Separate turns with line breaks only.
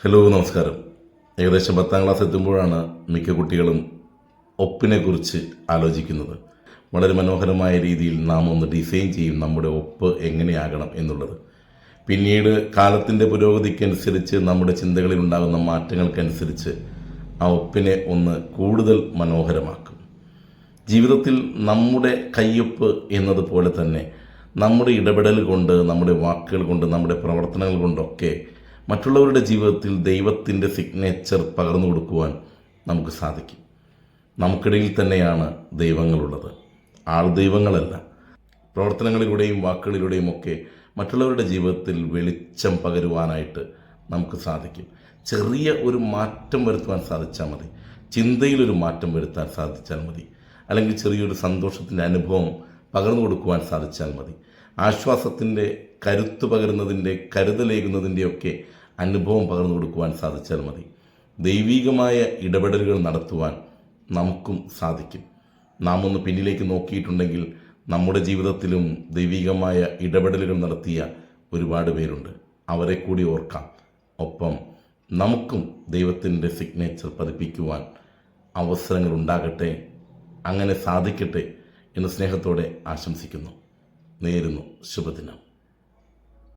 Hello, നമസ്കാരം. ഏകദേശം 10ാം class എത്തുമ്പോഴാണ് മിക്ക കുട്ടികളും ഒപ്പിനെക്കുറിച്ച് ആലോചിക്കുന്നത്. വളരെ മനോഹരമായ രീതിയിൽ നാം ഒന്ന് ഡിസൈൻ ചെയ്യും നമ്മുടെ ഒപ്പ് എങ്ങനെയാകണം എന്നുള്ളത്. പിന്നീട് കാലത്തിൻ്റെ പുരോഗതിക്കനുസരിച്ച് നമ്മുടെ ചിന്തകളിൽ ഉണ്ടാകുന്ന മാറ്റങ്ങൾക്കനുസരിച്ച് ആ ഒപ്പിനെ ഒന്ന് കൂടുതൽ മനോഹരമാക്കും. ജീവിതത്തിൽ നമ്മുടെ കയ്യൊപ്പ് എന്നതുപോലെ തന്നെ നമ്മുടെ ഇടപെടൽ കൊണ്ട്, നമ്മുടെ വാക്കുകൾ കൊണ്ട്, നമ്മുടെ പ്രവർത്തനങ്ങൾ കൊണ്ടൊക്കെ മറ്റുള്ളവരുടെ ജീവിതത്തിൽ ദൈവത്തിൻ്റെ സിഗ്നേച്ചർ പകർന്നു കൊടുക്കുവാൻ നമുക്ക് സാധിക്കും. നമുക്കിടയിൽ തന്നെയാണ് ദൈവങ്ങളുള്ളത്, ആൾ ദൈവങ്ങളല്ല. പ്രവർത്തനങ്ങളിലൂടെയും വാക്കുകളിലൂടെയും ഒക്കെ മറ്റുള്ളവരുടെ ജീവിതത്തിൽ വെളിച്ചം പകരുവാനായിട്ട് നമുക്ക് സാധിക്കും. ചെറിയ ഒരു മാറ്റം വരുത്തുവാൻ സാധിച്ചാൽ മതി, ചിന്തയിലൊരു മാറ്റം വരുത്താൻ സാധിച്ചാൽ മതി, അല്ലെങ്കിൽ ചെറിയൊരു സന്തോഷത്തിൻ്റെ അനുഭവം പകർന്നു കൊടുക്കുവാൻ സാധിച്ചാൽ മതി. ആശ്വാസത്തിൻ്റെ, കരുത്ത് പകരുന്നതിൻ്റെ, കരുതലേകുന്നതിൻ്റെയൊക്കെ അനുഭവം പകർന്നു കൊടുക്കുവാൻ സാധിച്ചാൽ മതി. ദൈവികമായ ഇടപെടലുകൾ നടത്തുവാൻ നമുക്കും സാധിക്കും. നാം ഒന്ന് പിന്നിലേക്ക് നോക്കിയിട്ടുണ്ടെങ്കിൽ നമ്മുടെ ജീവിതത്തിലും ദൈവികമായ ഇടപെടലുകൾ നടത്തിയ ഒരുപാട് പേരുണ്ട്. അവരെ കൂടി ഓർക്കാം. ഒപ്പം നമുക്കും ദൈവത്തിൻ്റെ സിഗ്നേച്ചർ പതിപ്പിക്കുവാൻ അവസരങ്ങൾ ഉണ്ടാകട്ടെ, അങ്ങനെ സാധിക്കട്ടെ എന്ന് സ്നേഹത്തോടെ ആശംസിക്കുന്നു. നേരുന്നു. ശുഭദിനം.